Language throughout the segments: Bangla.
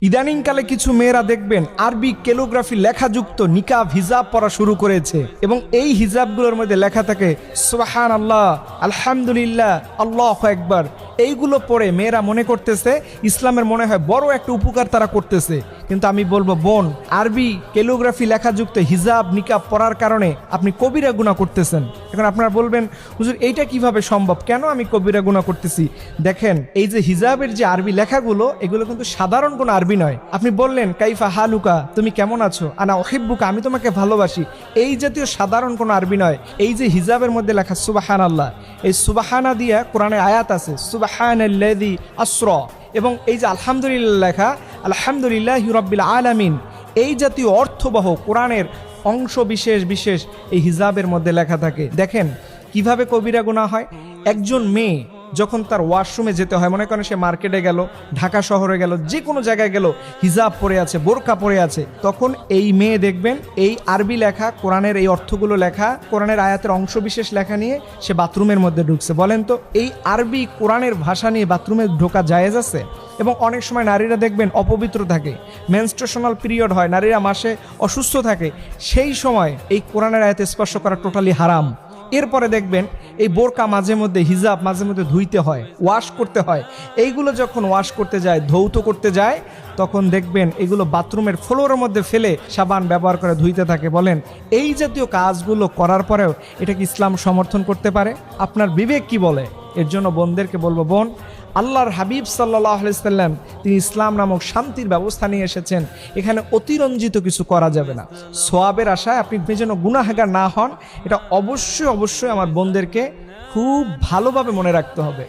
ইদানিংকালে কিছু মেয়েরা দেখবেন আরবি ক্যালিগ্রাফি লেখাযুক্ত নিকাব হিজাব পরা শুরু করেছে এবং এই হিজাবগুলোর মধ্যে লেখা থাকে সুবহানাল্লাহ, আলহামদুলিল্লাহ, আল্লাহু আকবার। এইগুলো পড়ে মেয়েরা মনে করতেছে ইসলামের মনে হয় বড় একটা উপকার তারা করতেছে। কিন্তু আমি বলবো বোন, আরবি ক্যালিগ্রাফি লেখাযুক্ত হিজাব নিকাব পরার কারণে আপনি কবিরা গুনাহ করতেছেন। এখন আপনারা বলবেন হুজুর এইটা কিভাবে সম্ভব, কেন আমি কবিরা গুনাহ করতেছি? দেখেন, এই যে হিজাবের যে আরবি লেখাগুলো, এগুলো কিন্তু সাধারণ কোনো আরবি নয়। আপনি বললেন কাইফা হালুকা, তুমি কেমন আছো, আনা উহিব্বুকা, আমি তোমাকে ভালোবাসি, এই জাতীয় সাধারণ কোনো আরবি নয়। এই যে হিজাবের মধ্যে লেখা সুবহানাল্লাহ, এই সুবহানা দিয়া কোরআনে আয়াত আছে সুবহানাল্লাযী আসরা, এবং এই যে আলহামদুলিল্লাহ লেখা আলহামদুলিল্লাহি রাব্বিল আলামিন, এই জাতীয় অর্থবহ কোরআনের অংশ বিশেষ বিশেষ এই হিজাবের মধ্যে লেখা থাকে। দেখেন কিভাবে কবিরা গুনাহ হয়। একজন মেয়ে যখন তার ওয়াশরুমে যেতে হয়, মনে করেন সে মার্কেটে গেল, ঢাকা শহরে গেল, যে কোনো জায়গায় গেল, হিজাব পরে আছে, বোরকা পরে আছে, তখন এই মেয়ে দেখবেন এই আরবি লেখা কোরআনের এই অর্থগুলো লেখা, কোরআনের আয়াতের অংশ বিশেষ লেখা নিয়ে সে বাথরুমের মধ্যে ঢুকছে। বলেন তো, এই আরবি কোরআনের ভাষা নিয়ে বাথরুমে ঢোকা জায়েজ আছে? এবং অনেক সময় নারীরা দেখবেন অপবিত্র থাকে, মেনস্ট্রুয়েশনাল পিরিয়ড হয়, নারীরা মাসে অসুস্থ থাকে, সেই সময় এই কোরআনের আয়াতে স্পর্শ করা টোটালি হারাম। এরপরে দেখবেন এই বোরকা মাঝে মধ্যে, হিজাব মাঝে মধ্যে ধুইতে হয়, ওয়াশ করতে হয়। এইগুলো যখন ওয়াশ করতে যায়, ধৌত করতে যায়, তখন দেখবেন এগুলো বাথরুমের ফ্লোরের মধ্যে ফেলে সাবান ব্যবহার করে ধুইতে থাকে। বলেন এই জাতীয় কাজগুলো করার পরেও এটা কি ইসলাম সমর্থন করতে পারে? আপনার বিবেক কি বলে? এর জন্য বোনদেরকে বলবো, বোন, আল্লাহর হাবিব সাল্লাল্লাহু আলাইহি সাল্লাম তিনি ইসলাম নামক শান্তির ব্যবস্থা নিয়ে এসেছেন। এখানে অতিরঞ্জিত কিছু করা যাবে না। সওয়াবের আশায় আপনি যেন গুনাহগার না হন, এটা অবশ্যই অবশ্যই আমার বোনদেরকে খুব ভালোভাবে মনে রাখতে হবে।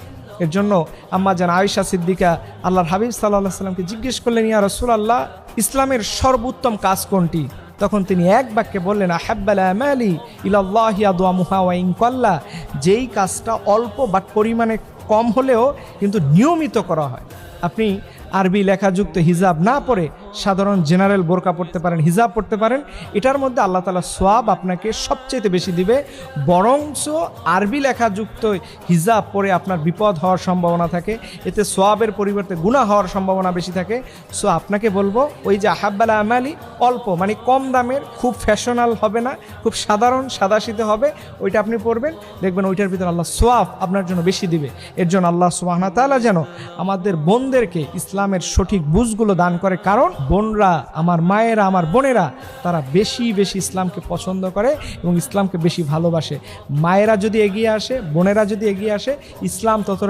এর জন্য আম্মা জান আয়েশা সিদ্দিকা আল্লাহর হাবিব সাল্লাল্লাহু আলাইহি সাল্লামকে জিজ্ঞেস করলেন, ইয়া রাসূলুল্লাহ, ইসলামের সর্বোত্তম কাজ কোনটি? তখন তিনি এক বাক্যে বললেন, আহাব্বাল আমালি ইলাল্লাহি আদওয়ামুহা ওয়া ইন কাল্লা, যেই কাজটা অল্প বাট পরিমাণে কম হলেও কিন্তু নিয়মিত করা হয়। আপনি আরবি লেখাযুক্ত হিজাব না পরে সাধারণ জেনারেল বোরকা পড়তে পারেন, হিজাব পড়তে পারেন, এটার মধ্যে আল্লাহ তাআলা সওয়াব আপনাকে সবচেয়ে বেশি দিবে। বরঞ্চ আরবি লেখাযুক্ত হিজাব পরে আপনার বিপদ হওয়ার সম্ভাবনা থাকে, এতে সওয়াবের পরিবর্তে গুনাহ হওয়ার সম্ভাবনা বেশি থাকে। সো আপনাকে বলবো, ওই যে আহাব্বাল আমালি, অল্প মানে কম দামের, খুব ফ্যাশনাল হবে না, খুব সাধারণ সাদাসিধে হবে, ওইটা আপনি পড়বেন, দেখবেন ওইটার ভিতরে আল্লাহ সওয়াব আপনার জন্য বেশি দিবে। এর জন্য আল্লাহ সুবহানাহু ওয়া তাআলা যেন আমাদের বোনদেরকে ইসলামের সঠিক বুঝগুলো দান করে। কারণ বোনরা, আমার মায়েরা, আমার বোনেরা, তারা বেশি বেশি ইসলামকে পছন্দ করে এবং ইসলামকে বেশি ভালোবাসে। মায়েরা যদি এগিয়ে আসে, বোনেরা যদি এগিয়ে আসে, ইসলাম ততটা